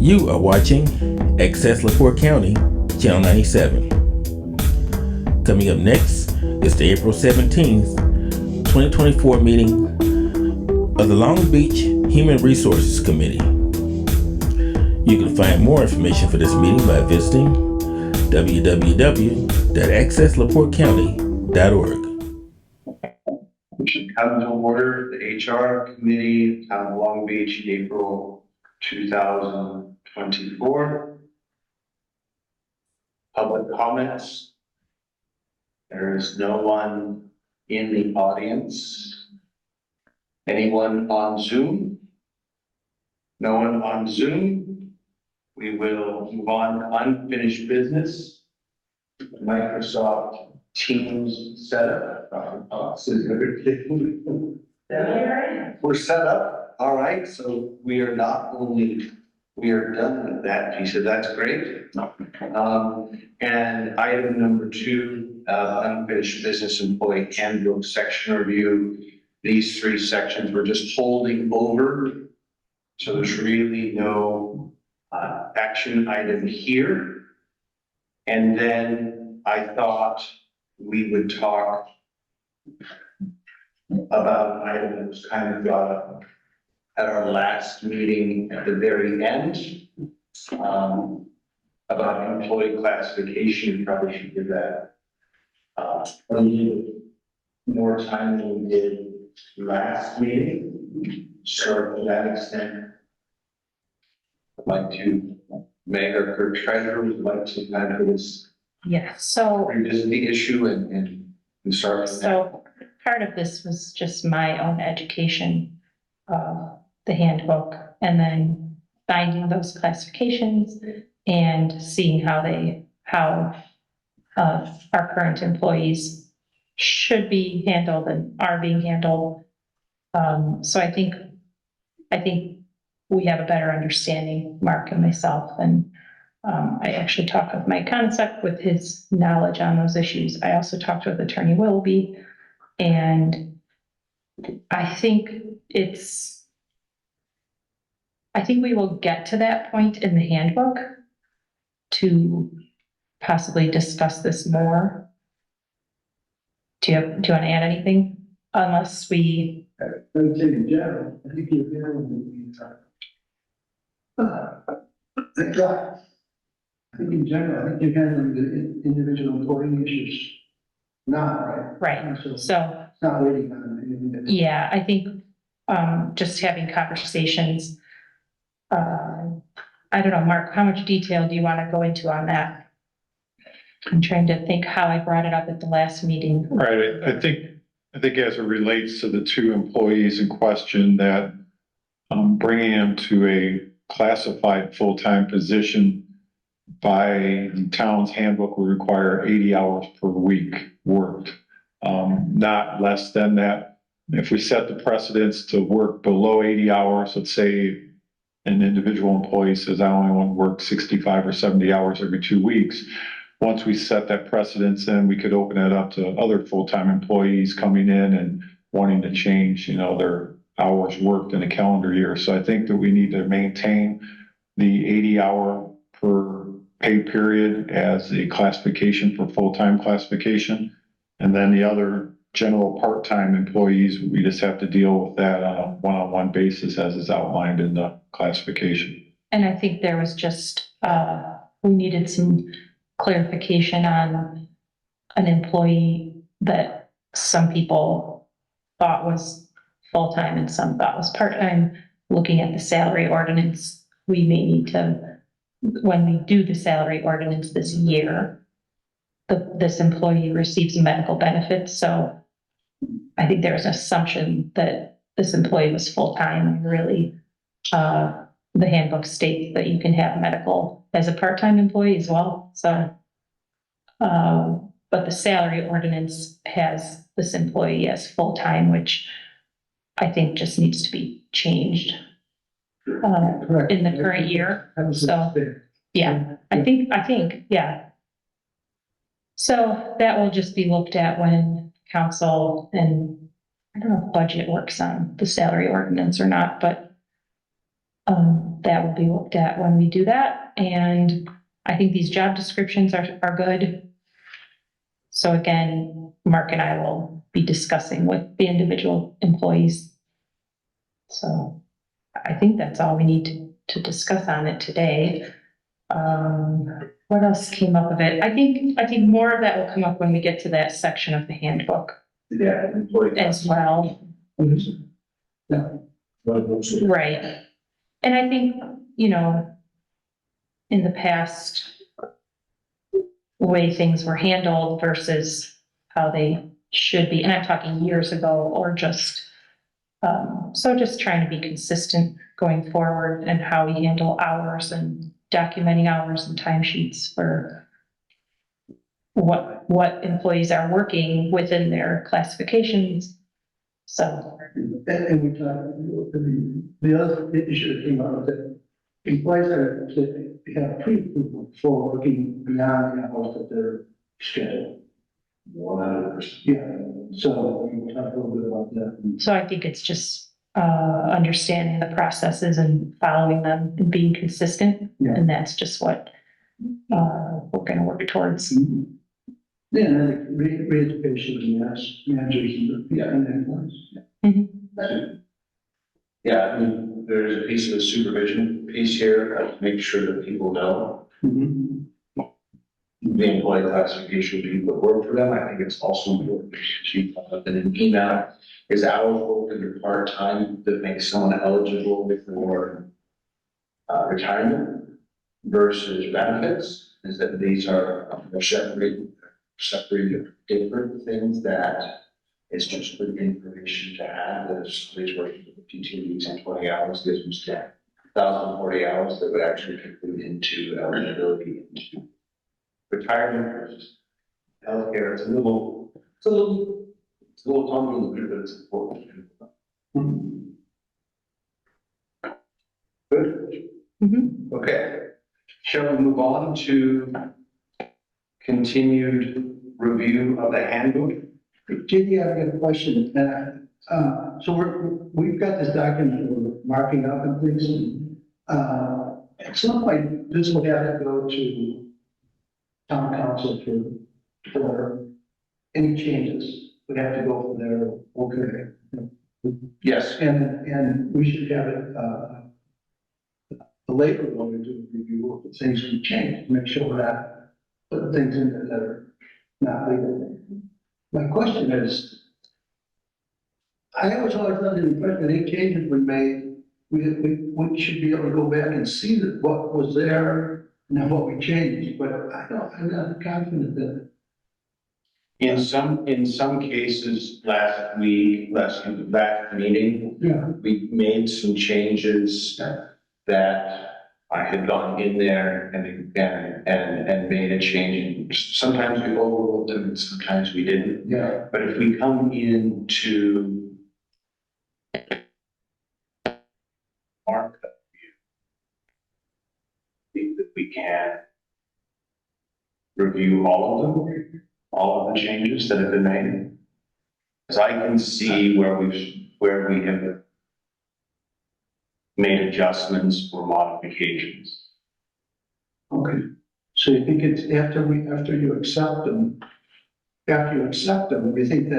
You are watching Access LaPorte County, Channel 97. Coming up next is the April 17th, 2024 meeting of the Long Beach Human Resources Committee. You can find more information for this meeting by visiting www.accesslaportecounty.org. We should come to order the HR Committee, Town of Long Beach, April 2024. Public comments. There is no one in the audience. Anyone on Zoom? No one on Zoom. We will move on to unfinished business. Microsoft Teams setup. We're set up. All right. So we are done with that piece. So that's great. And item number 2, unfinished business employee handbook section review. These 3 sections we're just holding over. So there's really no action item here. And then I thought we would talk about an item that was kind of brought up at our last meeting at the very end, about employee classification. We probably should give that a little more time than we did last meeting. So to that extent, I'd like to, Meg or Kurt Treasurer would like to kind of this. Yeah, so Revisit the issue and start. so part of this was just my own education of the handbook and then finding those classifications and seeing how our current employees should be handled and are being handled. So I think we have a better understanding, Mark and myself, and I actually talked with Mike Concept with his knowledge on those issues. I also talked with Attorney Willoughby, and I think we will get to that point in the handbook to possibly discuss this more. Do you want to add anything? Unless we. I would say in general, I think you're dealing with I think in general, I think you're handling the individual employee issues now, right? Right. So So, it's not waiting on anything. yeah, I think just having conversations. I don't know, Mark, how much detail do you want to go into on that? I'm trying to think how I brought it up at the last meeting. Right, I think as it relates to the 2 employees in question, that bringing them to a classified full-time position by the town's handbook will require 80 hours per week worked, not less than that. If we set the precedence to work below 80 hours, let's say an individual employee says, I only want to work 65 or 70 hours every 2 weeks. Once we set that precedence, then we could open it up to other full-time employees coming in and wanting to change, their hours worked in a calendar year. So I think that we need to maintain the 80-hour per pay period as a classification for full-time classification. And then the other general part-time employees, we just have to deal with that on a one-on-one basis as is outlined in the classification. And I think there was just, we needed some clarification on an employee that some people thought was full-time and some thought was part-time. Looking at the salary ordinance, we may need to, when we do the salary ordinance this year, this employee receives medical benefits. So I think there's an assumption that this employee was full-time. Really, the handbook states that you can have medical as a part-time employee as well. So, but the salary ordinance has this employee as full-time, which I think just needs to be changed Correct. in the current year. So, yeah, I think, yeah. So that will just be looked at when council and I don't know if budget works on the salary ordinance or not, but that will be looked at when we do that. And I think these job descriptions are good. So again, Mark and I will be discussing with the individual employees. So I think that's all we need to discuss on it today. What else came up of it? I think more of that will come up when we get to that section of the handbook Yeah, employee. as well. Yeah. Right. And I think, you know, in the past, the way things were handled versus how they should be, and I'm talking years ago, or just, so just trying to be consistent going forward and how we handle hours and documenting hours and timesheets for what employees are working within their classifications. So, And we talked, the other issue that came up was that employees that have pre-approval for working beyond the hours that they're scheduled. 100%. Yeah, so we talked a little bit about that. so I think it's just, understanding the processes and following them and being consistent. Yeah. And that's just what, we're gonna work towards. Yeah, and then re-education, yes, managers, yeah, and employees. Mhm. Yeah, I mean, there's a piece of the supervision piece here, to make sure that people know Mhm. the employee classification people that work for them. I think it's also important to keep up in an email. Is hours worked under part-time that makes someone eligible for retirement versus benefits? Is that these are separated different things that it's just good information to have, that if somebody's working 52 weeks and 20 hours, gives them 1,040 hours that would actually conclude into eligibility into retirement versus healthcare. It's a little convoluted, but it's important. Good, Mhm. okay. Shall we move on to continued review of the handbook? JD, I've got a question, so we've got this document, we're marking up and things, at some point, this will have to go to town council for any changes, would have to go from there, okay. Yes. And we should have it, the labor one to do a review of things we change, make sure that put things in there that are not legal. My question is, I always thought the impression that any changes we made, we should be able to go back and see that what was there and then what we changed, but I'm not confident that. In some cases, last meeting, Yeah. we made some changes that I had gone in there and made a change. Sometimes we overruled them and sometimes we didn't. Yeah. But if we come into markup view, I think that we can review all of them, all of the changes that have been made. Because I can see where we have made adjustments or modifications. Okay, so you think it's after you accept them, you think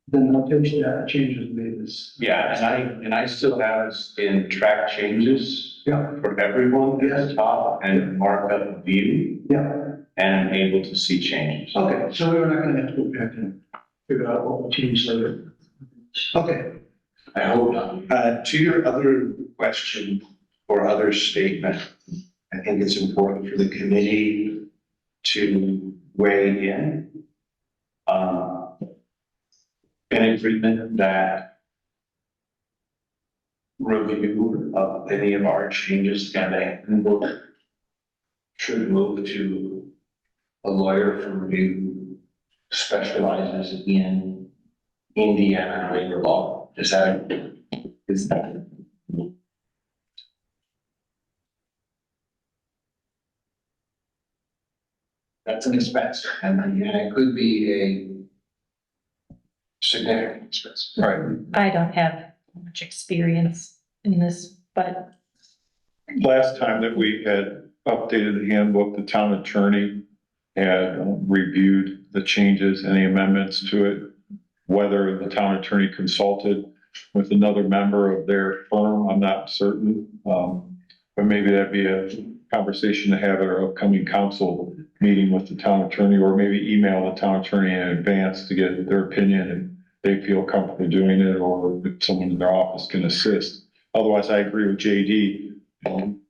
the notation that changes made is. Yeah, and I still have us in track changes Yeah, for everyone at the top and markup view yeah, and able to see changes. okay, so we're not gonna have to go back and figure out what we changed later. Okay, I hope not. To your other question or other statement, I think it's important for the committee to weigh in. An agreement that review of any of our changes and the handbook should move to a lawyer for review specializes in Indiana labor law. Is that? That's an expense, and it could be a significant expense. Right. I don't have much experience in this, but Last time that we had updated the handbook, the town attorney had reviewed the changes, any amendments to it. Whether the town attorney consulted with another member of their firm, I'm not certain. But maybe that'd be a conversation to have at our upcoming council meeting with the town attorney, or maybe email the town attorney in advance to get their opinion and they feel comfortable doing it, or if someone in their office can assist. Otherwise, I agree with JD.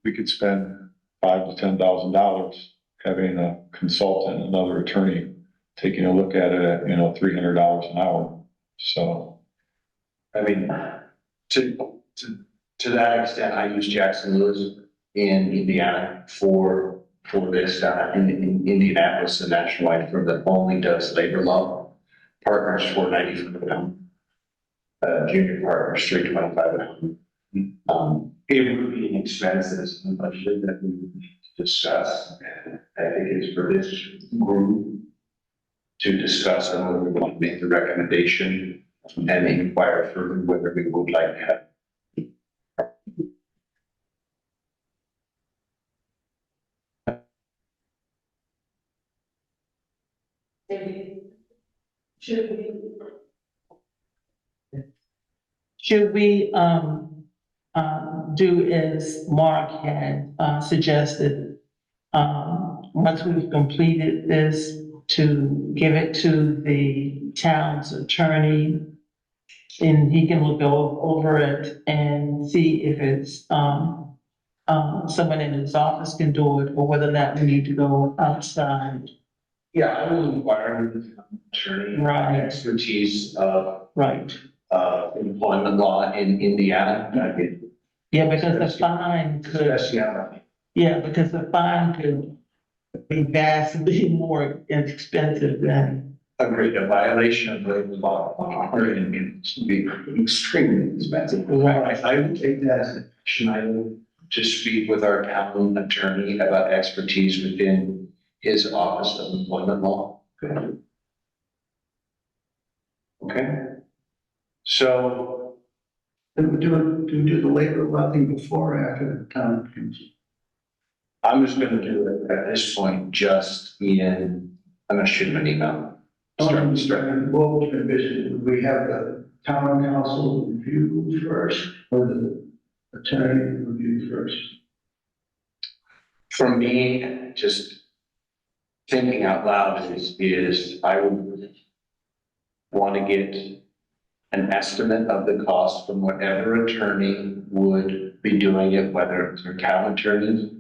We could spend $5,000 to $10,000 having a consultant, another attorney, taking a look at it at, $300 an hour. So, I mean, to that extent, I use Jackson Lewis in Indiana for this, in Indianapolis, a nationwide firm that only does labor law. Partners $4.95 an hour. Junior partners $3.25 an hour. It would be an expense that's budgeted that we would need to discuss. And I think it's for this group to discuss on whether we want to make the recommendation and inquire further whether we would like to have. Should we, do as Mark had, suggested, once we've completed this, to give it to the town's attorney, and he can look over it and see if it's, someone in his office can do it, or whether or not we need to go outside. Yeah, I will inquire with the town attorney. Right. Expertise of, Right. employment law in Indiana. I could, Yeah, because the fine could, especially on yeah, because the fine could be vastly more expensive than, agreed, a violation of labor law can be extremely expensive. Right. I would take that as an action item to speak with our town attorney about expertise within his office of employment law. Okay. So Do we do the labor law thing before or after the town council? I'm just gonna do it at this point, I'm gonna shoot him an email. What was the vision? Would we have the town council review first or the attorney review first? For me, just thinking out loud is I would want to get an estimate of the cost from whatever attorney would be doing it, whether it's our town attorney.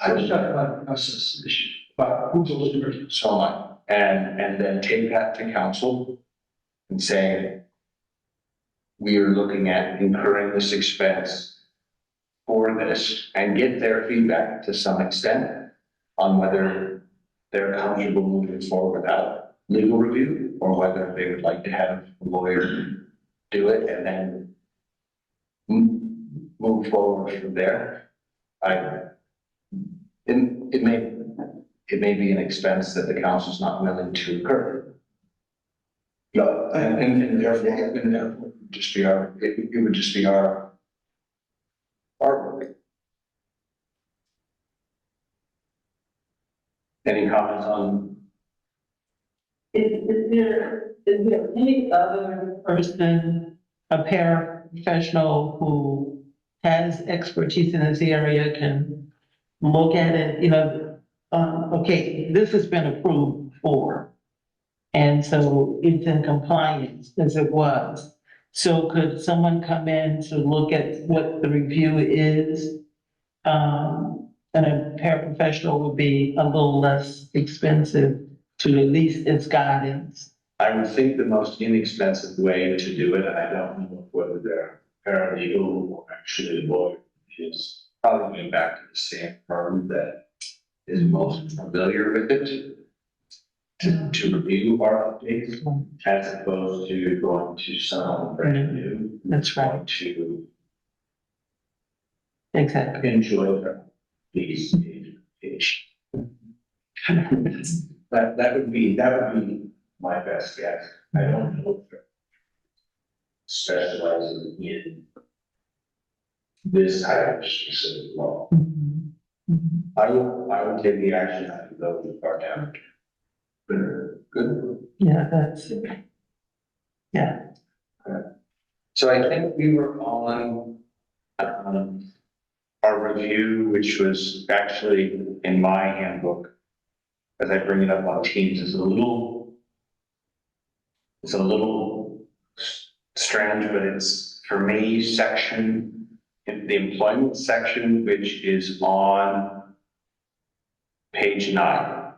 I was talking about the process issue, about who goes first. So on, and then take that to council and say, we are looking at incurring this expense for this, and get their feedback to some extent on whether they're comfortable moving forward without legal review, or whether they would like to have a lawyer do it and then move forward from there. It may be an expense that the council's not willing to incur. No, and therefore, just be our, it would just be our work. Any comments on? is there any other person, a paraprofessional who has expertise in this area can look at it, okay, this has been approved before. And so it's in compliance as it was. So could someone come in to look at what the review is? And a paraprofessional would be a little less expensive to at least its guidance. I would think the most inexpensive way to do it, and I don't know whether they're paralegal or actually a lawyer, is probably going back to the same firm that is most familiar with it to review our updates, as opposed to going to someone brand new. That's right. Going to Exactly. enjoy their fees. That would be my best guess. I don't know if they're specializing in this type of specific law. Mhm. Mhm. I will take the action to go with our damage. Good. Yeah, that's, yeah. So I think we were on, our review, which was actually in my handbook. As I bring it up on Teams, it's a little strange, but it's, for me, section, in the employment section, which is on page 9.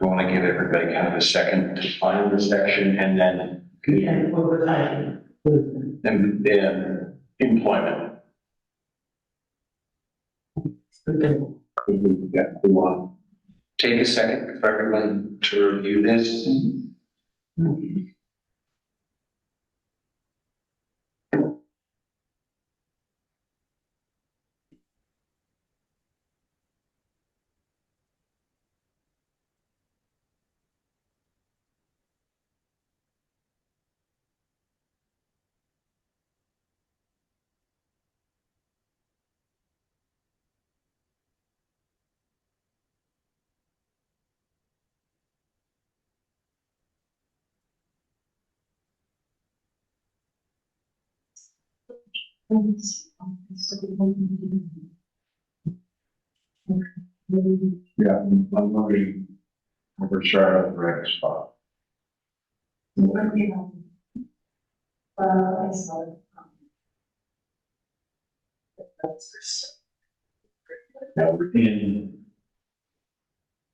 I want to give everybody kind of a second to find the section and then Yeah, overtime. then employment. Okay. We want to take a second for everyone to review this. Yeah, I'm wondering, we're sure I'm in the right spot. Now,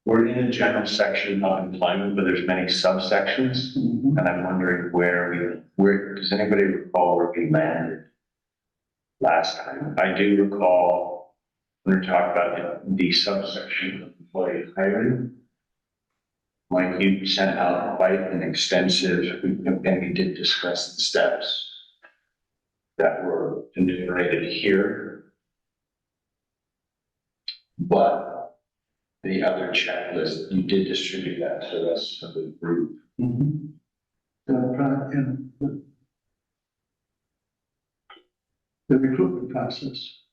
we're in a general section of employment, but there's many subsections, and I'm wondering where, does anybody recall where we landed last time? I do recall when we talked about the subsection of employee hiring. Mike, you sent out quite an extensive, and we did discuss the steps that were enumerated here. But the other checklist, you did distribute that to the rest of the group. The recruitment process.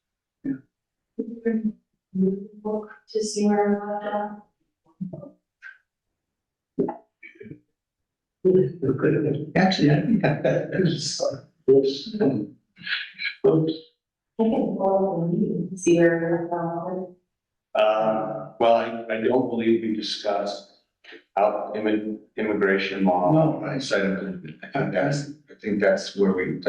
To see where I'm at. Actually, I think that is. Oops. I can follow the meeting, see where we're at. Well, I don't believe we discussed immigration law. No, I said, I think that's where we're.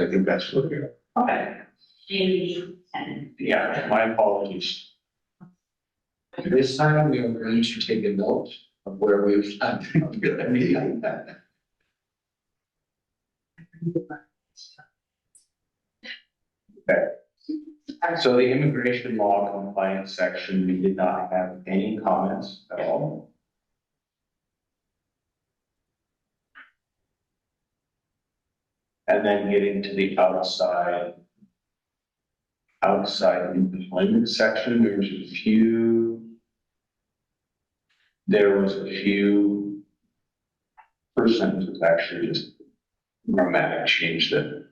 Okay. Page 10. Yeah, my apologies. This time we are going to take a note of where we've. Okay. So the immigration law compliance section, we did not have any comments at all. And then getting to the outside employment section, there was a few first sentence was actually just grammatic change that,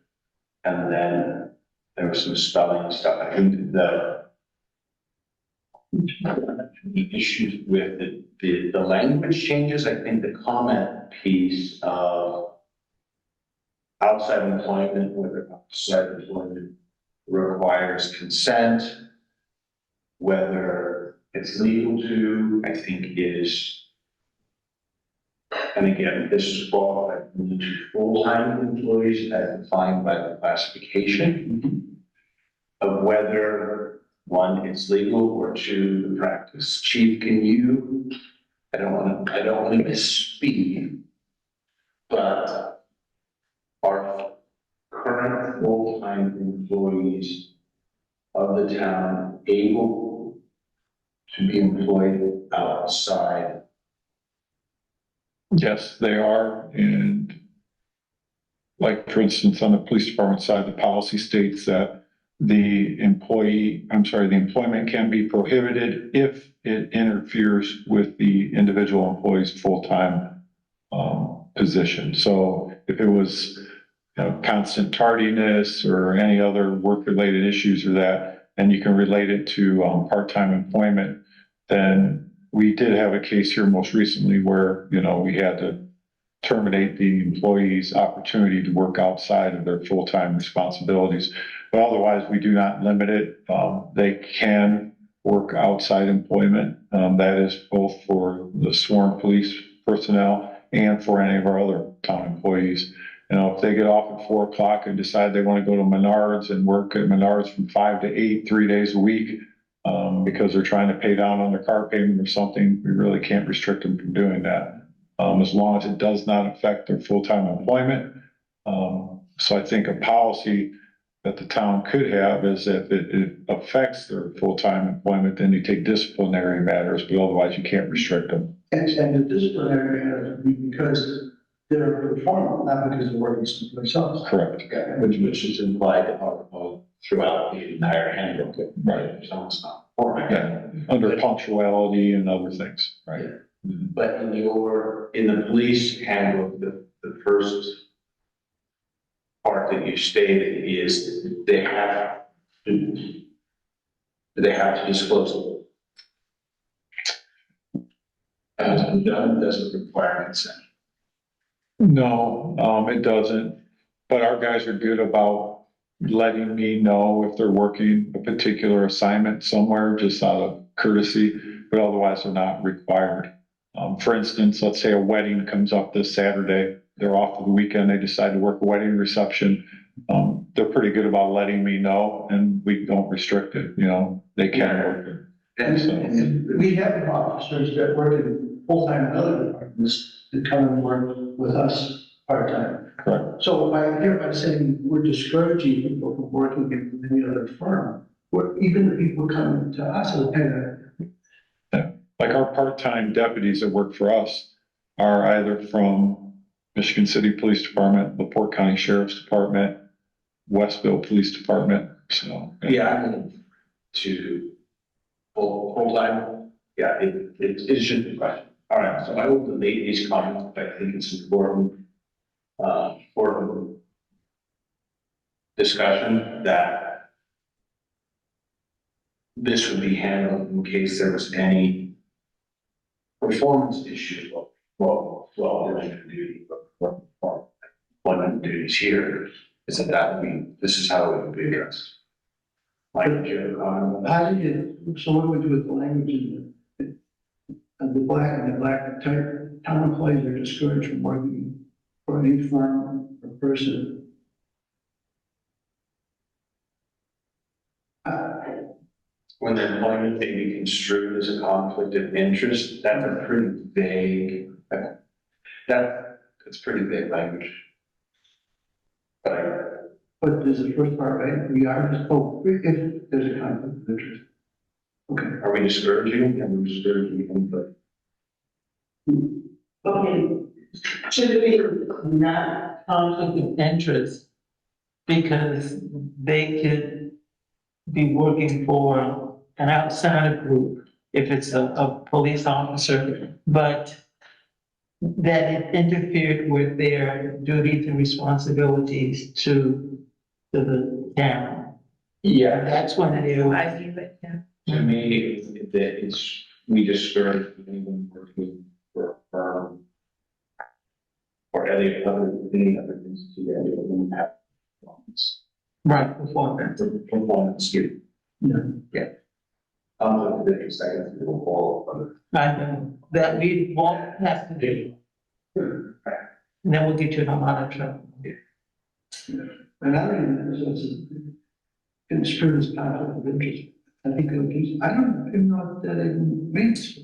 and then there was some spelling stuff. I think the issues with the language changes, I think the comment piece of outside employment, whether outside employment requires consent, whether it's legal to, I think is, and again, this is qualified to full-time employees as defined by the classification of whether one, it's legal, or two, the practice. Chief, can you, I don't want to misspeak, but our current full-time employees of the town able to be employed outside? Yes, they are. And like, for instance, on the police department side, the policy states that the employment can be prohibited if it interferes with the individual employee's full-time position. So if it was constant tardiness or any other work-related issues or that, and you can relate it to part-time employment, then we did have a case here most recently where, we had to terminate the employee's opportunity to work outside of their full-time responsibilities. But otherwise, we do not limit it. They can work outside employment. That is both for the sworn police personnel and for any of our other town employees. If they get off at 4 o'clock and decide they want to go to Menards and work at Menards from 5 to 8, 3 days a week, because they're trying to pay down on their car payment or something, we really can't restrict them from doing that. As long as it does not affect their full-time employment. So I think a policy that the town could have is if it affects their full-time employment, then you take disciplinary matters, but otherwise you can't restrict them. And the disciplinary matters would be because they're performing, not because they're working someplace else. Correct. Which is implied throughout the entire handbook. Right. If someone's not performing. Yeah, under punctuality and other things, right? But in the police handbook, the first part that you stated is they have to disclose it. And done doesn't require consent. No, it doesn't, but our guys are good about letting me know if they're working a particular assignment somewhere, just out of courtesy, but otherwise they're not required. For instance, let's say a wedding comes up this Saturday, they're off for the weekend, they decide to work a wedding reception. They're pretty good about letting me know and we don't restrict it, they can work it. And we have officers that work in full-time in other departments that come and work with us part-time. Correct. So if I hear by saying we're discouraging people from working in any other firm, even the people coming to us are paying. Like our part-time deputies that work for us are either from Michigan City Police Department, LaPorte County Sheriff's Department, Westville Police Department, so. Yeah, I mean, to full-time, yeah, it should be question. All right, so I will delete these comments, but I think it's important, for discussion that this would be handled in case there was any performance issue. Well, doing the duty, but employment duties here, is that would be, this is how it would be addressed. Like, How do you, so what do we do with the language in the black type, town employees are discouraged from working for any firm or person? when the employment may be construed as a conflict of interest, that's a pretty vague, it's pretty vague language. But there's a first part, right? We are just, if there's a conflict of interest. Okay. Are we discouraging? And we're discouraging them, but Okay, should it be not conflict of interest? Because they could be working for an outsider group, if it's a police officer, but that it interfered with their duties and responsibilities to the town. yeah, That's when it is. I view it, yeah. to me, we discourage anyone working for a firm or any other entity that will have Right, performance. performance due. Yeah. The interest, I guess, will fall under. I know, that we won't have to do. And then we'll get you in a lot of trouble. And I don't even, it's construed as conflict of interest. I think it was, I don't even know what that even means.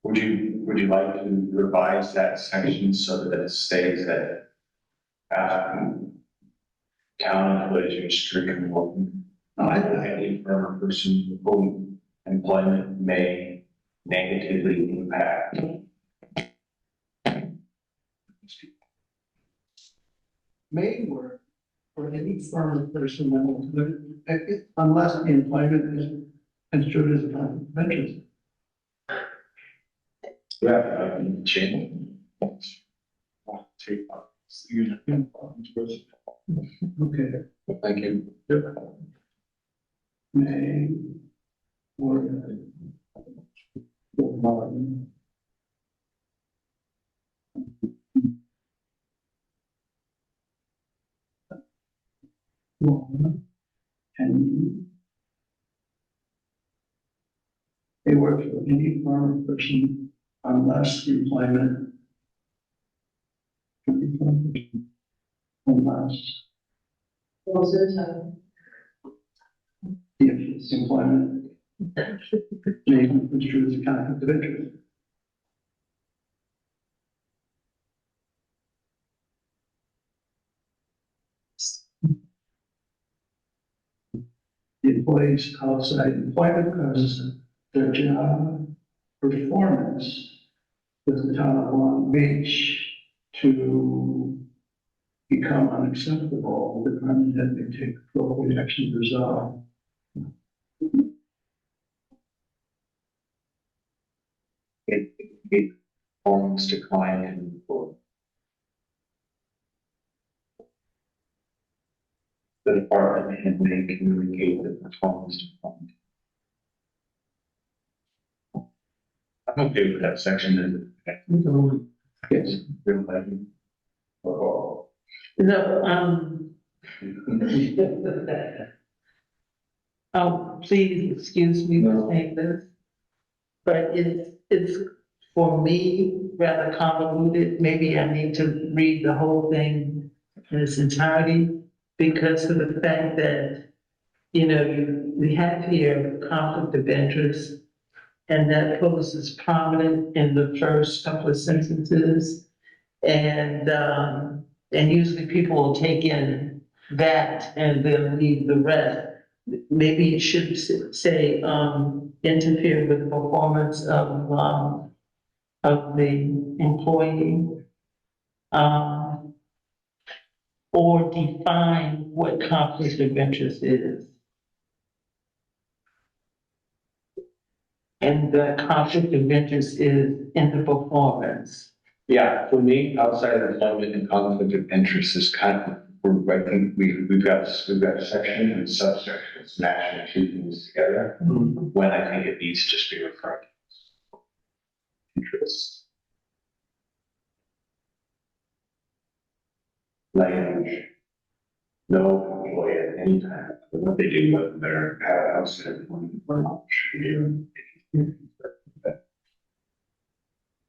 Would you like to revise that section so that it states that town employees are restricted from working any firm or person whom employment may negatively impact? May work for any firm or person unless the employment is construed as a conflict of interest. Yeah, I can change. take up. Okay, Thank you. May. Or. And they work for any foreign person unless employment. Unless Most of the time. if it's employment may be construed as a conflict of interest. The employees outside employment because their job performance with the town of Long Beach to become unacceptable, the department had to take appropriate action to resolve. It performance decline and the department had may communicate the performance decline. I'm okay with that section. Yes. No, oh, please excuse me for saying this. But it's for me rather convoluted. Maybe I need to read the whole thing in its entirety because of the fact that, you know, we have here conflict of interest, and that poses prominent in the first couple of sentences. And usually people will take in that and then leave the rest. Maybe it should say, interfere with the performance of the employee. Or define what conflict of interest is. And the conflict of interest is in the performance. Yeah, for me, outside of employment and conflict of interest is kind of, I think we've got a section and subsections matching two things together. When I think it needs to just be referred to. Interests. Language. No employee at any time, what they do, whether they're outside of employment or not, should be doing.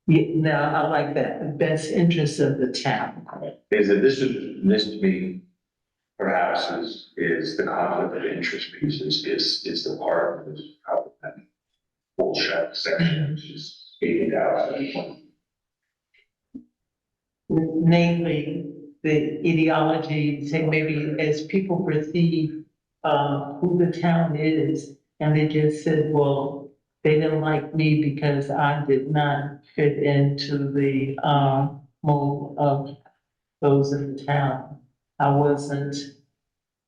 Yeah, now I like that, the best interest of the town. Is that this to me, perhaps is the conflict of interest piece is the part of this, how that bullshit section is just stated out. Namely, the ideology, say maybe as people perceive who the town is, and they just said, well, they didn't like me because I did not fit into the mold of those in the town. I wasn't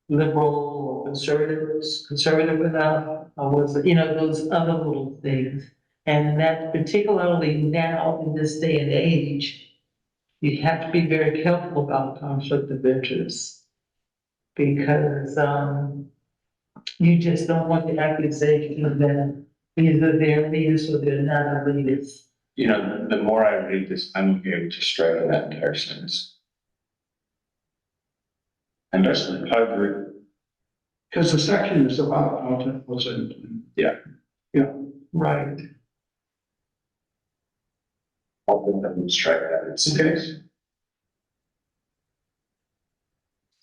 liberal or conservative enough. I wasn't, you know, those other little things. And that particularly now in this day and age, you have to be very careful about conflict of interest. Because you just don't want the accusation that either they're elitist or they're not elitist. You know, the more I read this, I'm okay with just striking that entire sentence. And just, I agree. Because the section is about alternate employment. Right. I'll put them strike that in space.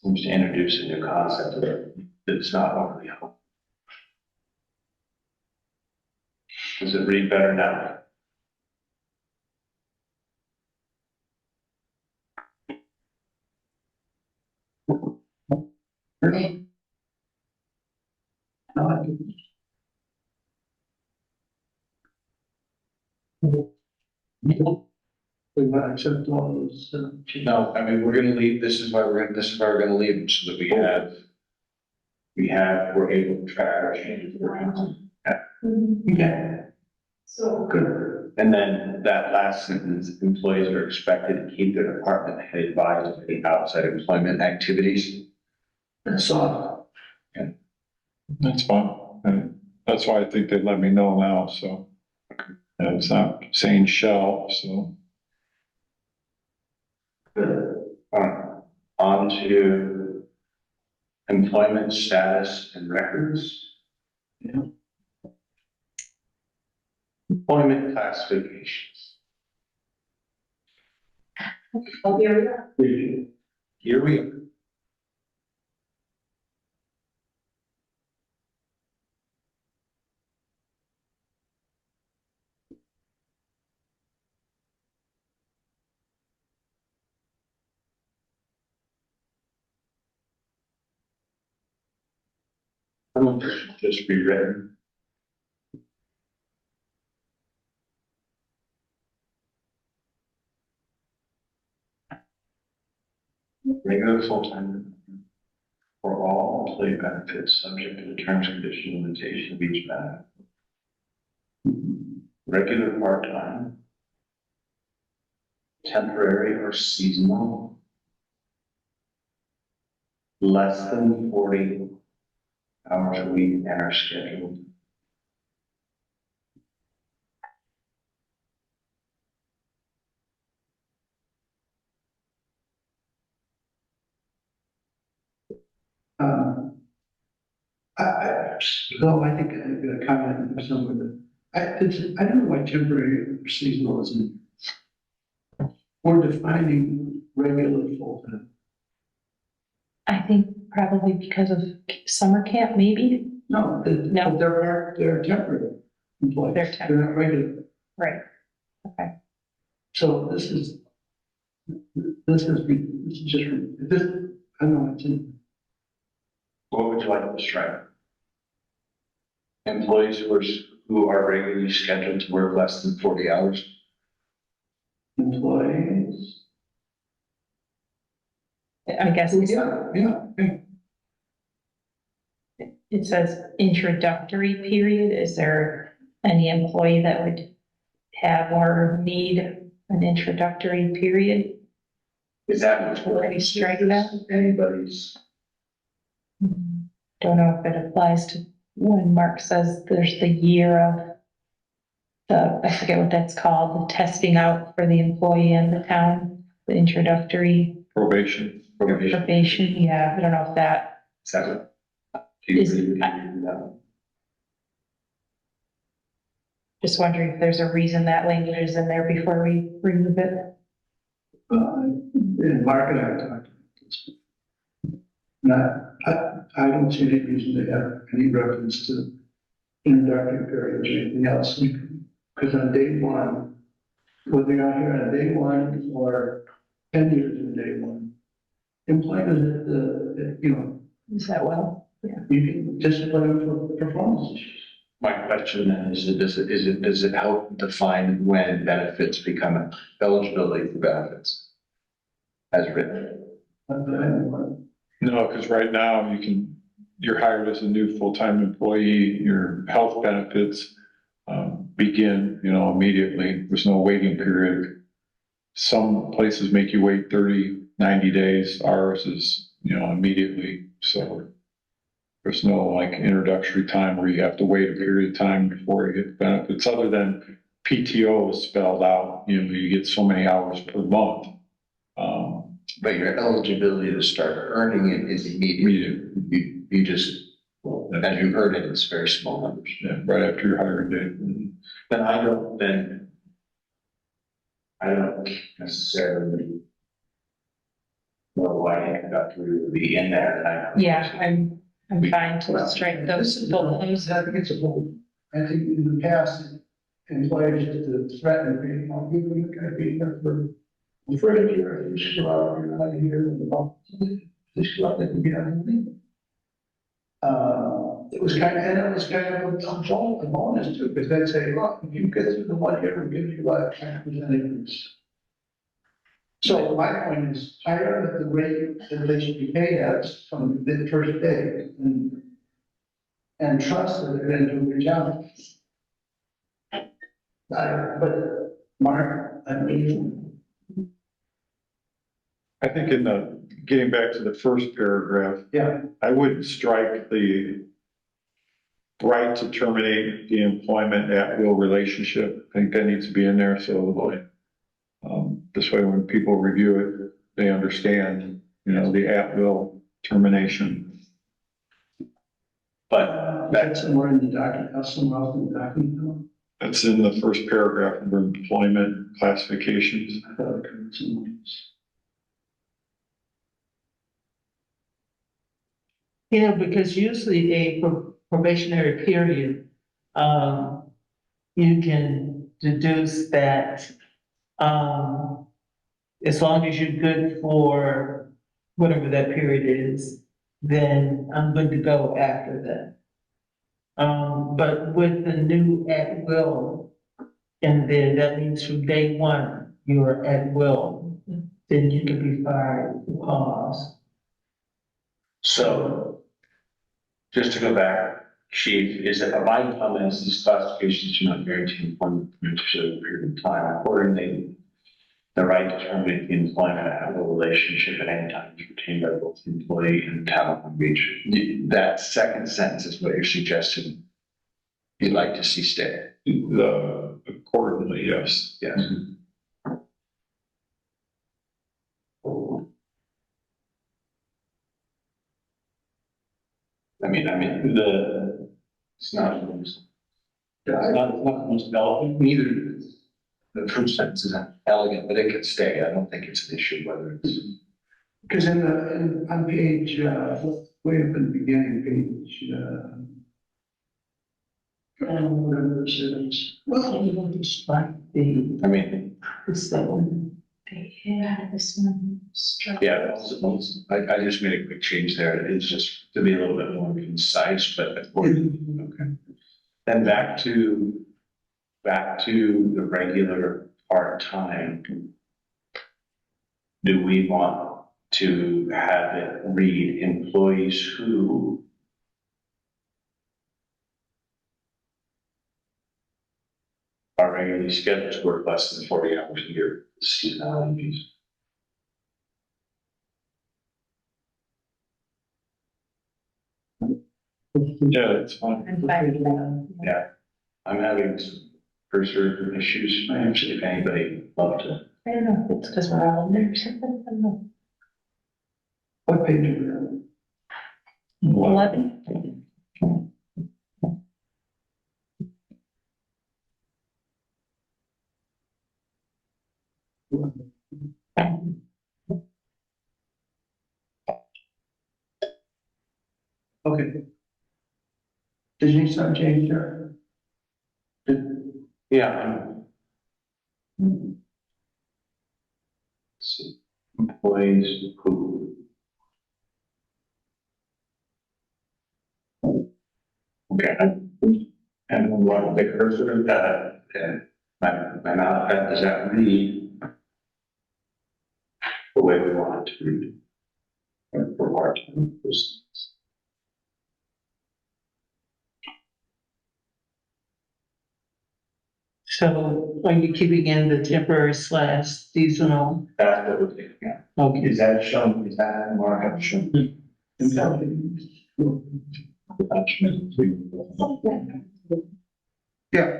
Seems to introduce a new concept that's not overly helpful. Does it read better now? We want to accept all those changes. No, I mean, we're gonna leave, this is why we're gonna leave them, so that we're able to track our changes. Okay, So, good. And then that last sentence, employees are expected to keep their department head advised of any outside employment activities. That's soft. That's fine. And that's why I think they let me know now, so. And it's not saying shall, so. On to employment status and records. Yeah. Employment classifications. Oh, here we are. Here we are. Just be written. Regular full-time for all employee benefits subject to the terms and conditions and limitation of each benefit. Regular part-time, temporary or seasonal, less than 40 hours a week and are scheduled. So I think I'm gonna comment on some of it. I don't know why temporary or seasonal isn't. We're defining regular full-time. I think probably because of summer camp, maybe, No, No. they're temporary employees. They're temporary. They're not regular. right? Okay. So this is just, I don't know, it's in, What would you like to strike? Employees who are regularly scheduled to work less than 40 hours. employees. I guess it's- Yeah. it says introductory period. Is there any employee that would have or need an introductory period? Is that Should we strike that? anybody's? Don't know if it applies to when Mark says there's the year of I forget what that's called, the testing out for the employee and the town, the introductory Probation. probation. Yeah, I don't know if that, Is that what? Do you Is- agree with that? just wondering if there's a reason that language is in there before we remove it. And Mark and I talked about this. Not, I don't see any reason to have any reference to introductory periods or anything else. Because on day one, whether you're out here on day one or 10 years in day one, employment is, Is that well? you can discipline for performance issues. My question then is, does it help define when benefits become eligibility for benefits? As written. No, because right now you're hired as a new full-time employee, your health benefits begin, immediately. There's no waiting period. Some places make you wait 30, 90 days. Ours is, immediately. So there's no like introductory time where you have to wait a period of time before you get benefits, other than PTO is spelled out, you get so many hours per month. But your eligibility to start earning it is immediate. You just, as you earn it, it's very small numbers. Yeah, right after your hiring date. Then I don't necessarily know why introductory would be in there. And I- Yeah, I'm fine to strike those full names. I think it's a whole, I think in the past, employers used to threaten, you're gonna be here for a year, you should go out, you're not here, and they should go out, they can be on leave. It was kind of, and it was kind of a bonus too, because they'd say, look, if you get through the 1 year, we'll give you a 10% increase. So my point is, hire at the rate that they should be paid at from the first day, and trust that they're gonna do a good job. But Mark, I mean, I think in the, getting back to the first paragraph, yeah, I would strike the right to terminate the employment at will relationship. I think that needs to be in there, so this way when people review it, they understand, you know, the at will termination. But that's somewhere in the document, somewhere else in the document. That's in the first paragraph of employment classifications. I thought it covered somewhere else. You know, because usually a probationary period, you can deduce that, as long as you're good for whatever that period is, then I'm good to go after that. But with the new at will, and then that means from day one, you're at will, then you can be fired for cause. so, just to go back, Chief, is that my comment is these classifications do not guarantee employment for a certain period of time. Accordingly, the right to terminate the employment at will relationship at any time is retained by both the employee and the town of Long Beach. That second sentence is what you're suggesting you'd like to see stay. Accordingly, yes. Yes. I mean, it's not the most elegant, neither the first sentence is elegant, but it can stay. I don't think it's an issue whether it's. Because on page, way up in the beginning, page, whatever it says. Well, you want to strike the, I mean, the seven. Yeah, this one. yeah, I just made a quick change there. It's just to be a little bit more concise, but okay. Then back to the regular part-time. Do we want to have it read employees who are regularly scheduled to work less than 40 hours a year, seasonality piece? Yeah, that's fine. I'm fine with that. Yeah, I'm having some cursor issues. I am, if anybody love to. I don't know if it's because we're all in there or something. I don't know. What page are we on? 11. Okay. Did you need some change there? Yeah. See, employees who. Okay, and what the cursor, and my mouth pad, does that read the way we want it to read? For part-time persons. So are you keeping in the temporary / seasonal? That's what we're thinking of. Okay. Is that shown, is that markup shown? Yeah.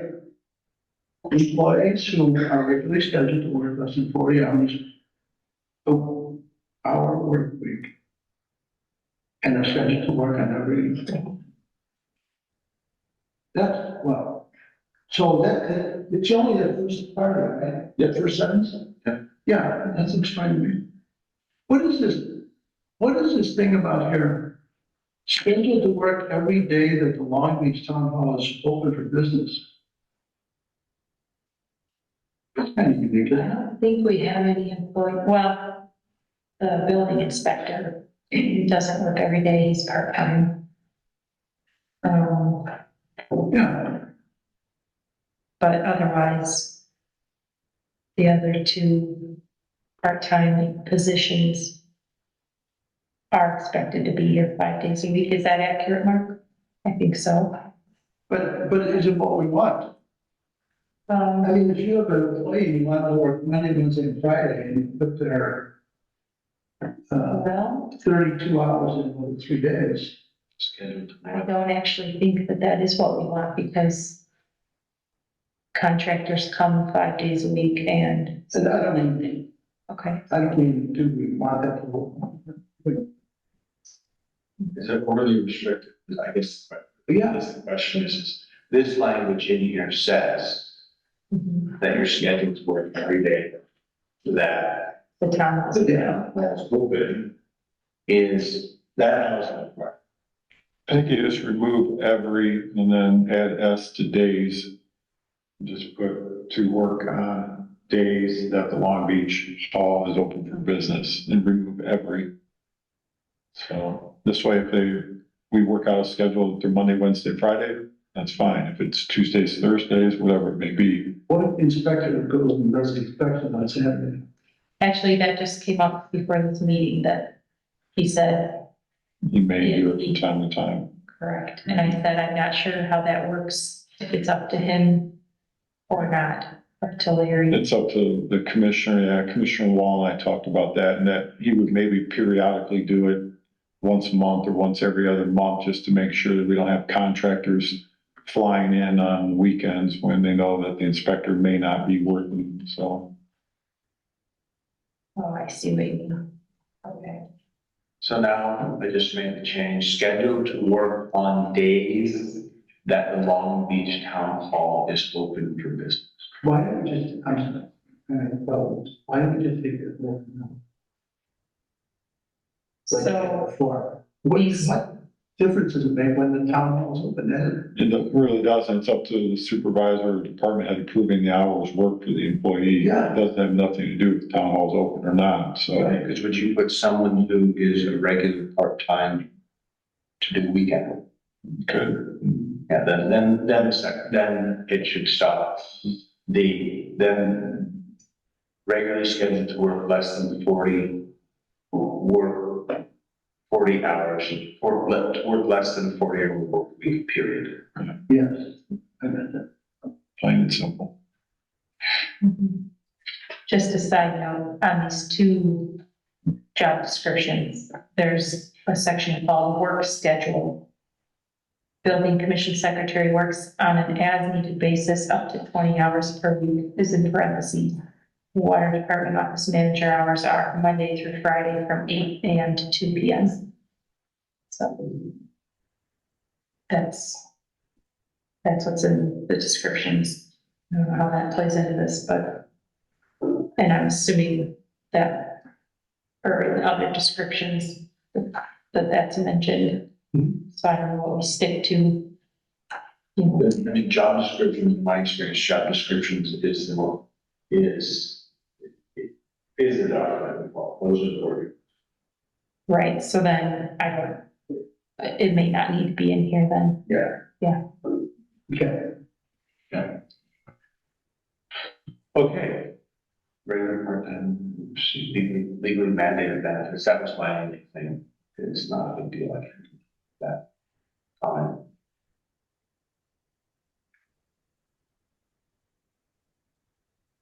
Employees who are regularly scheduled to work less than 40 hours hour work week. And are scheduled to work on every. That's, well, so that, it's only the first part of it, right? The first sentence? Yeah. Yeah, that looks fine to me. What is this thing about here? Scheduled to work every day that the Long Beach Town Hall is open for business. That's kind of unique. I don't think we have any employee, well, the building inspector doesn't work every day, he's part-time. Yeah, But otherwise, the other two part-time positions are expected to be here 5 days a week. Is that accurate, Mark? I think so. but is it what we want? I mean, if you have an employee, you want to work Monday, Wednesday, and Friday, and you put their Well, 32 hours in over 3 days. Scheduled to I don't actually think that that is what we want because contractors come 5 days a week and, And I don't mean, okay. I don't mean, do we want that to work? Is it overly restricted? I guess, Yeah, the question is, this language in here says Mhm. that you're scheduled to work every day. That, The town. yeah. that's open, is that housing part. I think you just remove every and then add S to days. Just put to work on days that the Long Beach Hall is open for business and remove every. So this way, if we work out a schedule through Monday, Wednesday, Friday, that's fine. If it's Tuesdays, Thursdays, whatever it may be. What inspector goes and does the inspection on Saturday? Actually, that just came up before this meeting that he said, You may do it from time to time. correct. And I said, I'm not sure how that works, if it's up to him or not, or to Larry. It's up to the commissioner. Yeah, Commissioner Wall and I talked about that, and that he would maybe periodically do it once a month or once every other month, just to make sure that we don't have contractors flying in on weekends when they know that the inspector may not be working, so. Oh, I see what you mean. Okay. So now I just made the change, scheduled to work on days that the Long Beach Town Hall is open for business. Why don't we just, why don't we just take it? So For, these- what difference does it make when the town hall is open? Then It really doesn't. It's up to the supervisor or department head approving the hours worked for the employee. Yeah. It doesn't have nothing to do with the town hall's open or not, so. Because would you put someone who is a regular part-time to do weekend? Good. Yeah, then it should stop. Then regularly scheduled to work less than 40, work 40 hours, or work less than 40-hour work week period. yes, I meant that. Plain and simple. Mhm. Just a side note, on these two job descriptions, there's a section called work schedule. Building commission secretary works on an as-needed basis up to 20 hours per week, is in parentheses. Water department office manager hours are Monday through Friday from 8 AM to 2 PM. So that's what's in the descriptions. I don't know how that plays into this, but, and I'm assuming that, or in other descriptions, that's mentioned. So I don't know what we stick to. You know, I mean, job description, in my experience, job descriptions is the document, those are the. right, so then I don't, it may not need to be in here then. Yeah. Okay, Okay. Regular part-time, legally mandated benefits, that was my only thing, it's not a big deal, I can do that. Fine.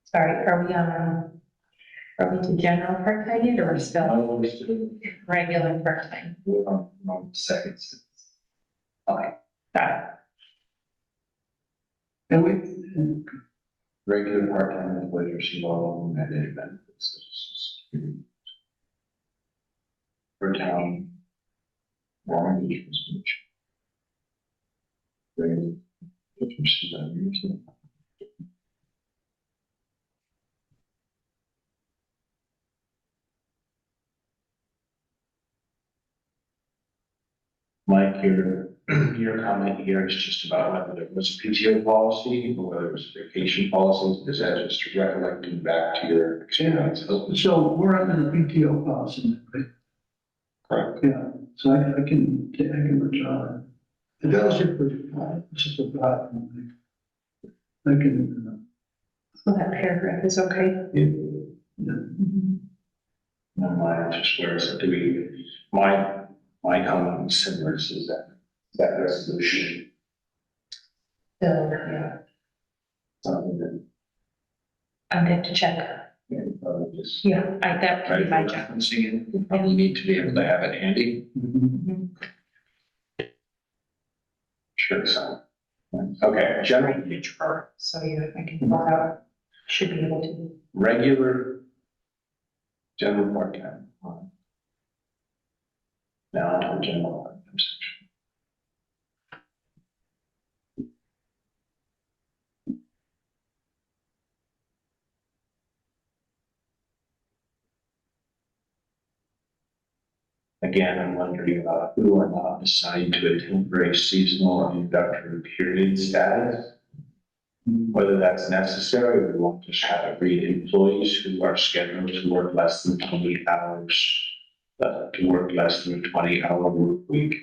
Sorry, are we to general part-time yet, or we're still regular part-time? We're on second sentence. Okay, got it. and we, Regular part-time employees receive all mandated benefits. For town. Warren Beach. Regular. Mike, your comment here is just about whether there was a PTO policy or whether it was a vacation policy. Is that just recollecting back to your experience? so we're under the PTO policy, right? Correct. Yeah, so I can withdraw it. And that was just a thought. I can, So that paragraph is okay. No, mine just where it's, my comment was similar to that resolution. Yeah. Something that, I'm going to check. just Yeah, that could be my job. referencing it, probably need to be able to have it handy. Sure, so. Okay, general HR, So yeah, I can pull out, should be able to. regular general part-time. Now to the general part-time section. Again, I'm wondering about who are not assigned to a temporary seasonal or introductory period status. Whether that's necessary, we won't just have to read employees who are scheduled to work less than 20 hours, to work less than a 20-hour work week.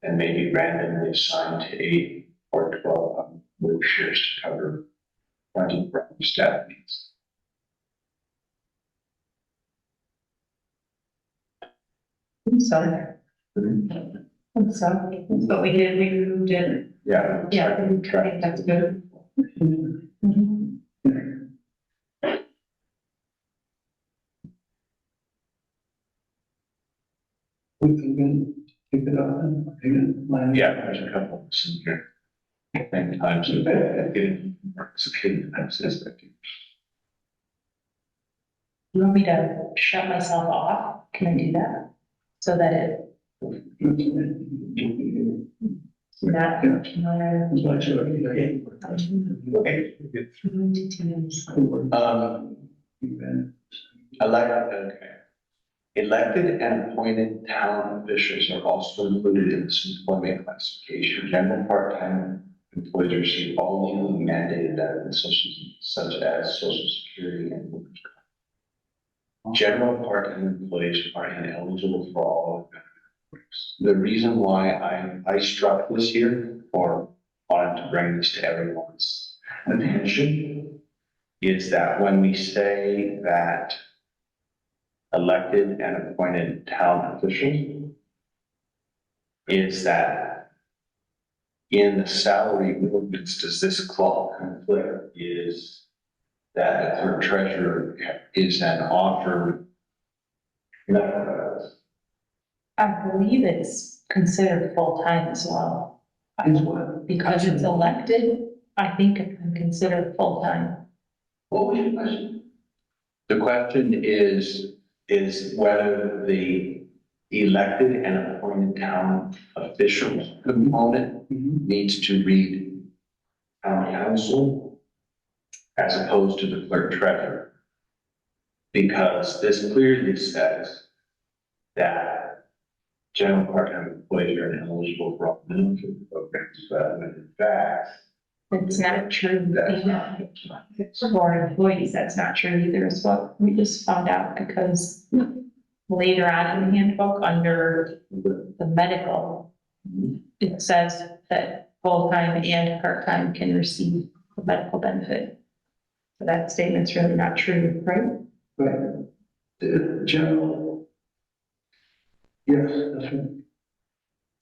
And maybe randomly assigned to 8 or 12 work shifts to cover 20 staff needs. So. So, but we did, we moved it. Yeah. Yeah, I think that's good. Mhm. We can pick it up and line. Yeah, there's a couple of us in here. And times of getting works, I'm suspecting. You want me to shut myself off? Can I do that? So that it not. Elected and appointed town officials are also included in this employment classification. General part-time employees receive all legally mandated benefits such as social security and workers' comp. General part-time employees are ineligible for all of the benefits. The reason why I struck this here, or wanted to bring this to everyone's attention, is that when we say that elected and appointed town officials, is that in the salary ordinance, does this clause conflict? Is that the clerk treasurer is an offer? I believe it's considered full-time as well. Because it's elected, I think it's considered full-time. What was your question? The question is whether the elected and appointed town officials component needs to read town council as opposed to the clerk treasurer. Because this clearly says that general part-time employees are ineligible for all benefit programs, but when in fact, It's not true. that's not. For employees, that's not true either, is what we just found out, because later on in the handbook, under the medical, it says that full-time and part-time can receive a medical benefit. So that statement's really not true, right? Right. The general. Yes, that's right.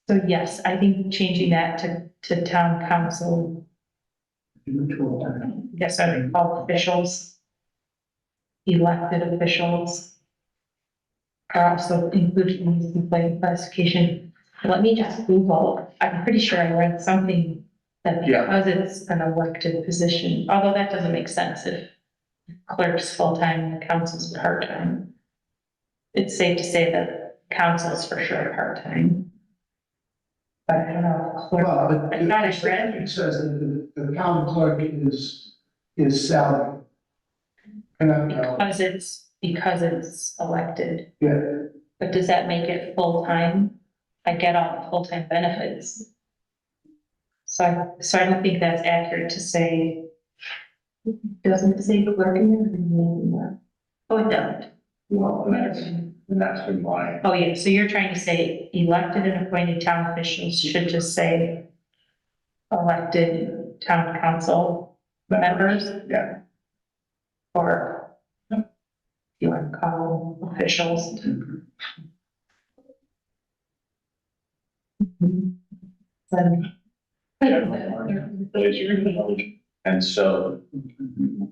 So yes, I think changing that to town council, yes, I would call officials, elected officials are also included in this employee classification. Let me just Google, I'm pretty sure I read something that Yeah. because it's an elected position, although that doesn't make sense if clerk's full-time and council's part-time. It's safe to say that council's for sure part-time. But I don't know, clerk, Well, but I thought I the read, statute says that the town clerk is salary. And because it's elected. yeah, But does that make it full-time? I get all the full-time benefits. So I don't think that's accurate to say. Doesn't it say working? Oh, it doesn't. Well, that's been why. Oh, yeah, so you're trying to say elected and appointed town officials should just say elected town council members, Yeah. or you want to call them officials. Then And so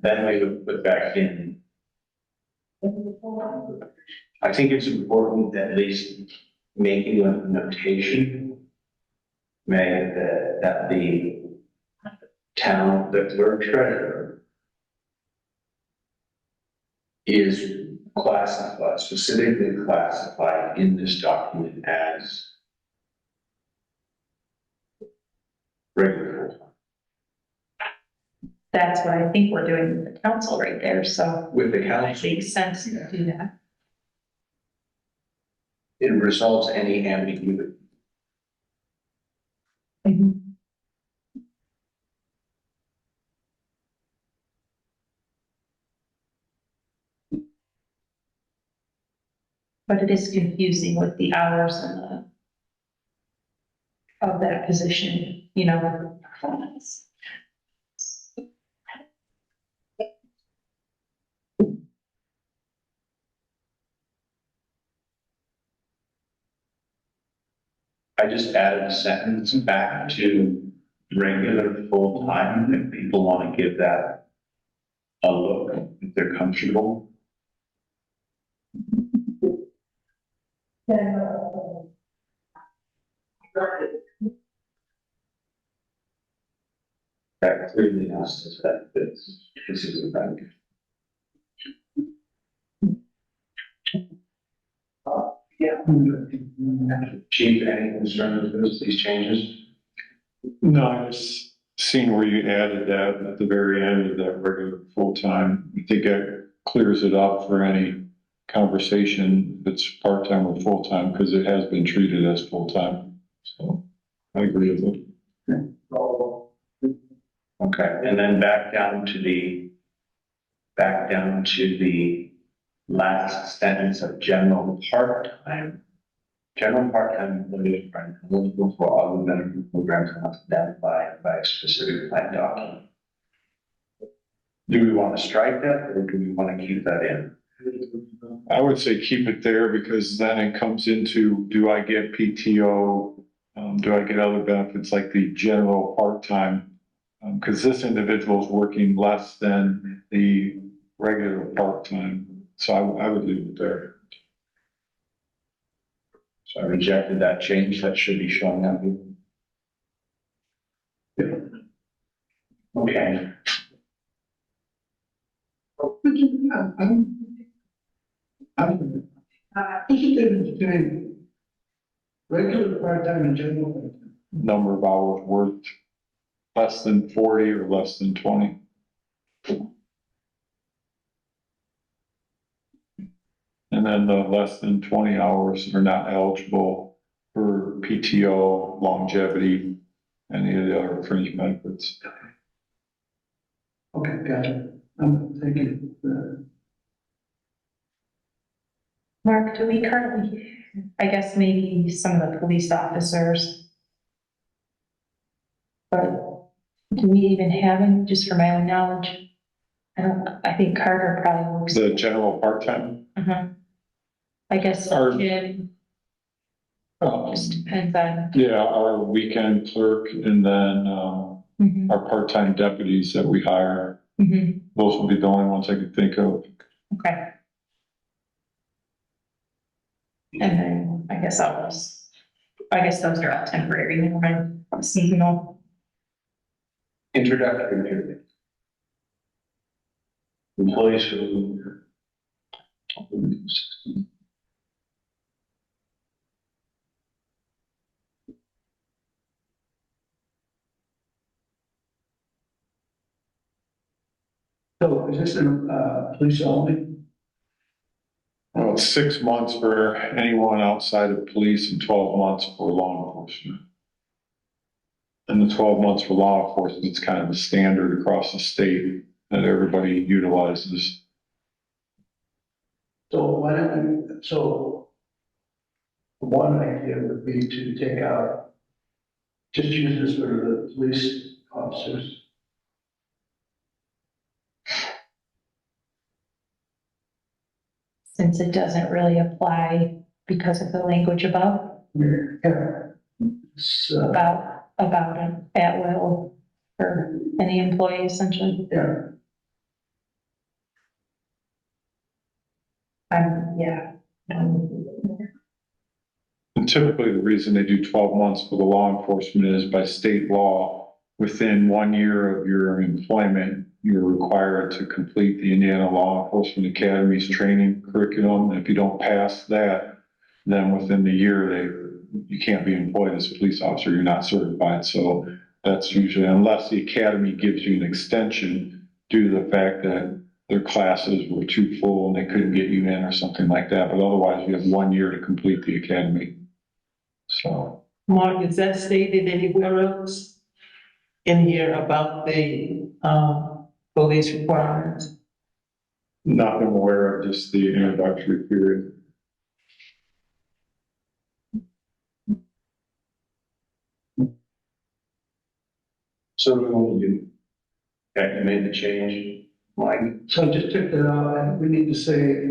then we would put back in, I think it's important at least making a notation. May that the town, the clerk treasurer is classified, specifically classified in this document as regular full-time. That's what I think we're doing with the council right there, so With the it council, makes sense to do that. it resolves any ambiguity. But it is confusing with the hours and the of that position, you know. I just added a sentence back to regular full-time, if people want to give that a look, if they're comfortable. That clearly has that this is a bank. Chief, any concerns with these changes? No, I just seen where you added that at the very end of that regular full-time. I think it clears it up for any conversation that's part-time or full-time, because it has been treated as full-time. So I agree with it. Okay, and then back down to the last sentence of general part-time. General part-time employees are eligible for other benefit programs unless identified by a specific plan document. Do we want to strike that, or do we want to keep that in? I would say keep it there, because then it comes into, do I get PTO? Do I get other benefits like the general part-time? Because this individual is working less than the regular part-time, so I would leave it there. So I rejected that change, that should be showing up. Okay, I'm interested between regular part-time and general part-time. Number of hours worked, less than 40 or less than 20. And then the less than 20 hours are not eligible for PTO, longevity, any of the other fringe benefits. Okay, got it. Thank you. Mark, do we currently, I guess maybe some of the police officers, but do we even have any, just for my own knowledge? I think Carter probably works. The general part-time, I guess Our- Jim, just depends on. yeah, our weekend clerk, and then our part-time deputies that we hire. Those will be the only ones I could think of. Okay. And then I guess those are all temporary, never mind, seasonal. introductory period. Employees who. So is this in, police only? Well, it's 6 months for anyone outside of police and 12 months for law enforcement. And the 12 months for law enforcement, it's kind of a standard across the state that everybody utilizes. So why don't we, so one idea would be to take out, just use this for the police officers. Since it doesn't really apply because of the language above, Yeah. So, about, about an at-will for any employee essentially. Yeah. Yeah. And typically, the reason they do 12 months for the law enforcement is by state law. Within 1 year of your employment, you're required to complete the Indiana Law Enforcement Academy's training curriculum. And if you don't pass that, then within the year, you can't be employed as a police officer. You're not certified. So that's usually, unless the academy gives you an extension due to the fact that their classes were too full and they couldn't get you in or something like that. But otherwise, you have 1 year to complete the academy. So. Mark, is that stated anywhere else in here about the, police requirements? Not been aware of, just the introductory period. So we want to do, okay, you made the change, Mike? So I just took that out, and we need to say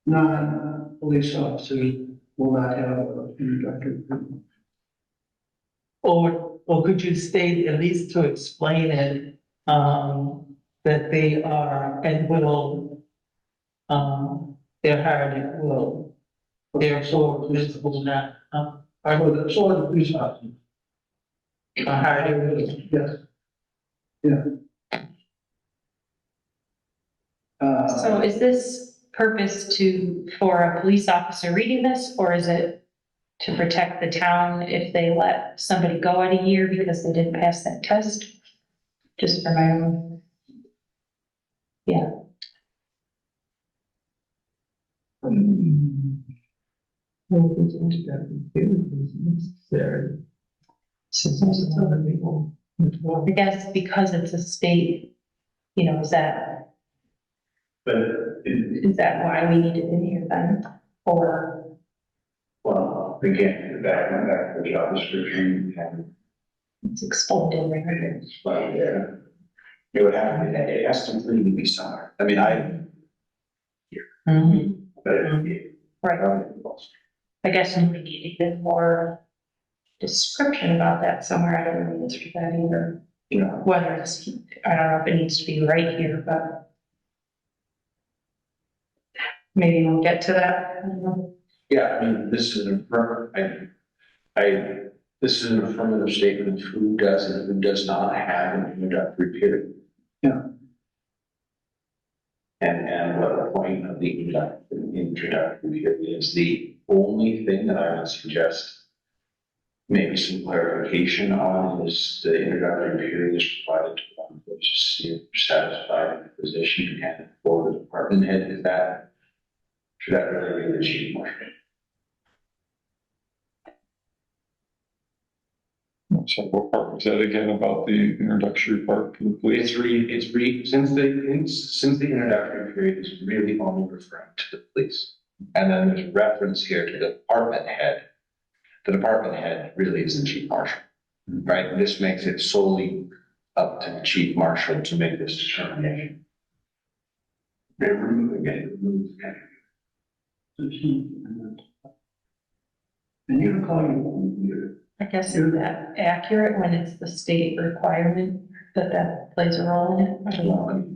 non-police officers will not have an introductory. Or could you state, at least to explain it, that they are at will, they're hired at will, therefore this will not, are So the police officers. hired at will. Yes. Yeah. So is this purpose for a police officer reading this, or is it to protect the town if they let somebody go at a year because they didn't pass that test? Just for my own. Yeah. I guess because it's a state, is that why we need it in here then? Or, Well, again, went back to the job description and, it's explained in there. well, yeah. It would have, it has to really be somewhere. I mean, Mhm. but it. Right. I guess we need even more description about that somewhere. I don't know the answer to that either. You know, Whether it's, I don't know if it needs to be right here, but maybe we'll get to that. I don't know. yeah, I mean, this is an this is an affirmative statement of who does and who does not have an introductory period. Yeah. And what the point of the introductory period is. The only thing that I would suggest maybe some clarification on is the introductory period is provided to one who is satisfied with the position and for the department head. Should that really be the chief marshal? So what part was that again about the introductory part for the police? Since the introductory period is really only referring to the police. And then there's reference here to the department head. The department head really is the chief marshal, right? This makes it solely up to the chief marshal to make this determination. And you can call you. I guess is that accurate when it's the state requirement that plays a role in it? I don't know.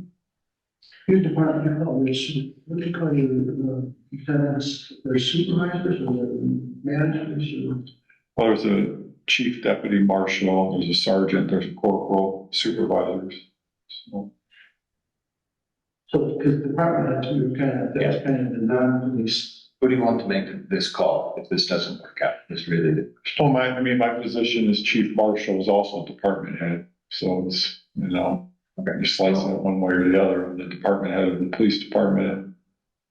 Your department, you call this, what do you call you, lieutenants, or supervisors, or managers, or? Well, there's a chief deputy marshal, there's a sergeant, there's a corporal, supervisors. So, because the department heads, we were that's kind of the non-police. Who do you want to make this call if this doesn't work out? It's really the. Well, my position as chief marshal is also department head, so it's, you slice it one way or the other. I'm the department head of the police department.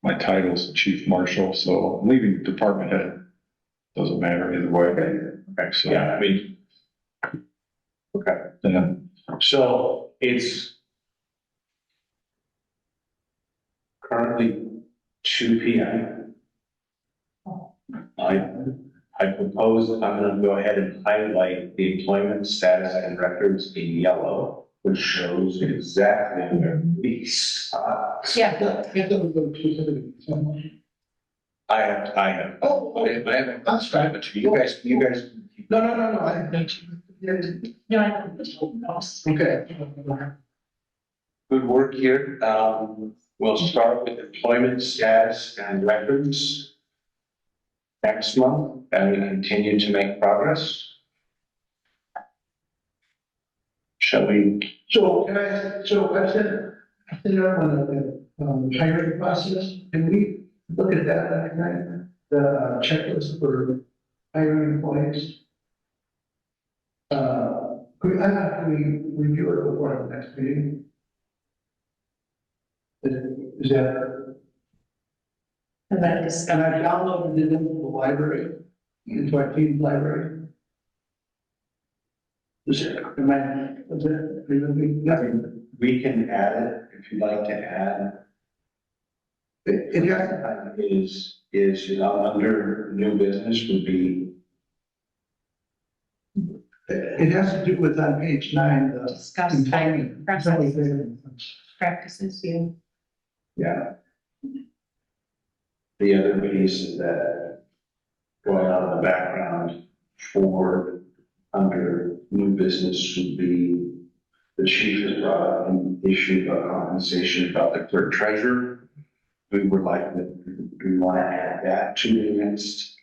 My title is chief marshal, so leaving department head doesn't matter either way. Okay, So, yeah, I mean. Okay, yeah. so it's currently 2 p.m. I propose that I'm going to go ahead and highlight the employment status and records in yellow, which shows exactly where these. Yeah. I have. Oh, I haven't described it to you. You guys No, I think. No, I don't. Okay. Good work here. We'll start with employment status and records next month, and we continue to make progress. Shall we? So I said on the hiring process, can we look at that night, the checklist for hiring employees? Can we review it before the next meeting? Is that, and I downloaded it into the library, into our team's library. Is it, nothing? We can add it if you'd like to add. It has, Is, under new business would be, it has to do with on page 9, the. Discuss hiring practices, you. Yeah, the other piece that going on in the background for under new business would be the chief has brought up an issue of compensation about the clerk treasurer. We would like to, we want to add that to the next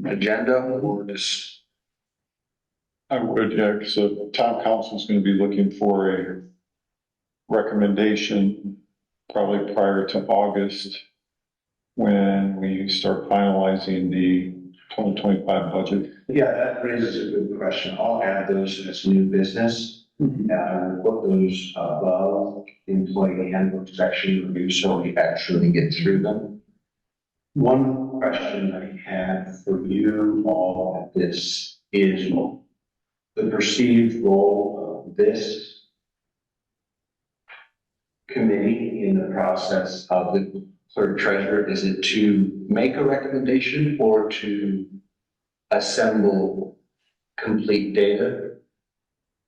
agenda or just. I would, yeah, because the town council is going to be looking for a recommendation probably prior to August when we start finalizing the 2025 budget. Yeah, that raises a good question. I'll add those as new business. And I will put those above the employee handbook section review so we actually get through them. One question I had for you all at this is the perceived role of this committee in the process of the clerk treasurer. Is it to make a recommendation or to assemble complete data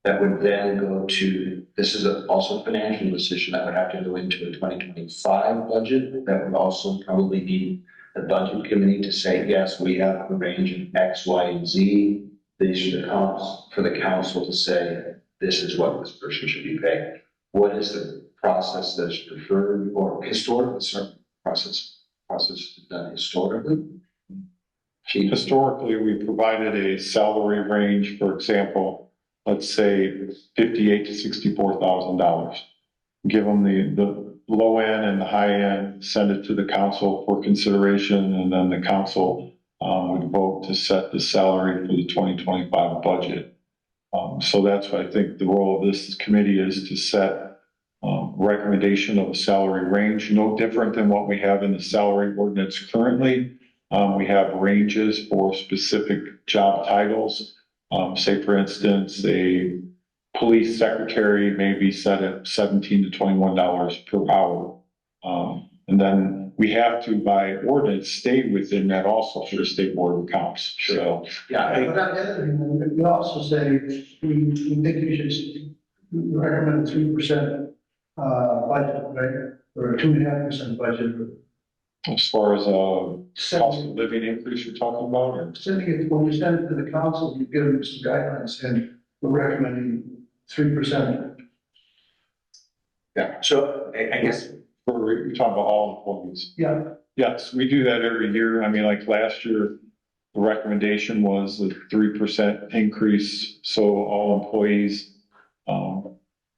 that would then go to, this is also a financial decision that would have to go into a 2025 budget that would also probably need the budget committee to say, yes, we have a range of X, Y, and Z. These are the comps for the council to say, this is what this person should be paid. What is the process that's preferred or historical process done historically? Historically, we provided a salary range, for example, let's say $58,000 to $64,000. Give them the low end and the high end, send it to the council for consideration, and then the council would vote to set the salary for the 2025 budget. So that's what I think the role of this committee is, to set recommendation of a salary range, no different than what we have in the salary ordinance currently. We have ranges for specific job titles. Say, for instance, a police secretary may be set at $17 to $21 per hour. And then we have to, by ordinance, stay within that also for the state board of accounts. So, Yeah, but on the other hand, we also say we think we should recommend 3% budget, right? Or a 2.5% budget. as far as cost of living increase you're talking about, or? Sending it, when you send it to the council, you give them some guidelines and we're recommending 3%. yeah. So I guess You're talking about all employees. Yeah, Yes, we do that every year. I mean, like last year, the recommendation was a 3% increase. So all employees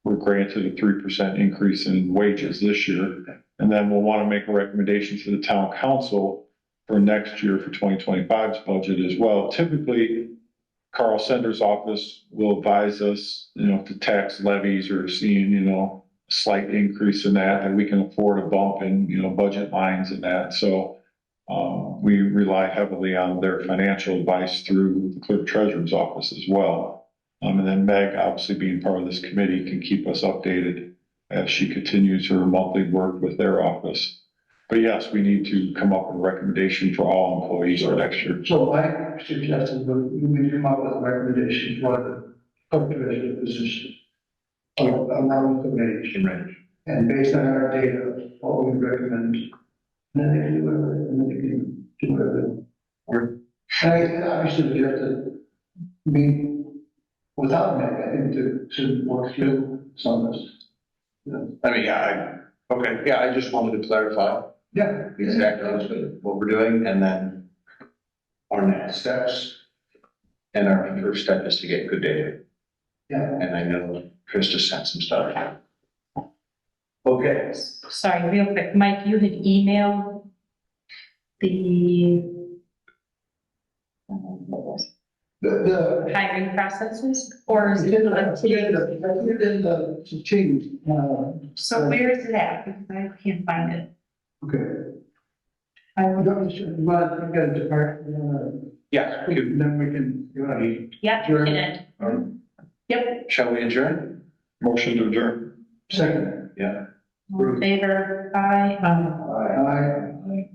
were granted a 3% increase in wages this year. And then we'll want to make a recommendation to the town council for next year for 2025's budget as well. Typically, Carl Sender's office will advise us, if the tax levies are seeing, a slight increase in that, and we can afford a bump in, budget lines and that. So we rely heavily on their financial advice through the clerk treasurer's office as well. And then Meg, obviously being part of this committee, can keep us updated as she continues her monthly work with their office. But yes, we need to come up with a recommendation for all employees for next year. so I suggested we come up with a recommendation for the clerk treasurer position. Along with the range. And based on our data, what we recommend. And then they can do whatever, and then they can do whatever. And I obviously we have to meet without Meg, I think, to work through some of this. I mean, okay, yeah, I just wanted to clarify Yeah. exactly what we're doing and then our next steps. And our first step is to get good data. Yeah. And I know Krista sent some stuff. Okay. Sorry, real quick, Mike, you had emailed the what was it? The, Hiring processes, or is the, it? the change, So where is it at? Because I can't find it. okay. I You would, don't, you want, you got a department, Yeah, then we can, you want to. yeah, Sure. in it. Yep, shall we adjourn? Motion to adjourn. Second. Yeah. all in favor, aye. Aye.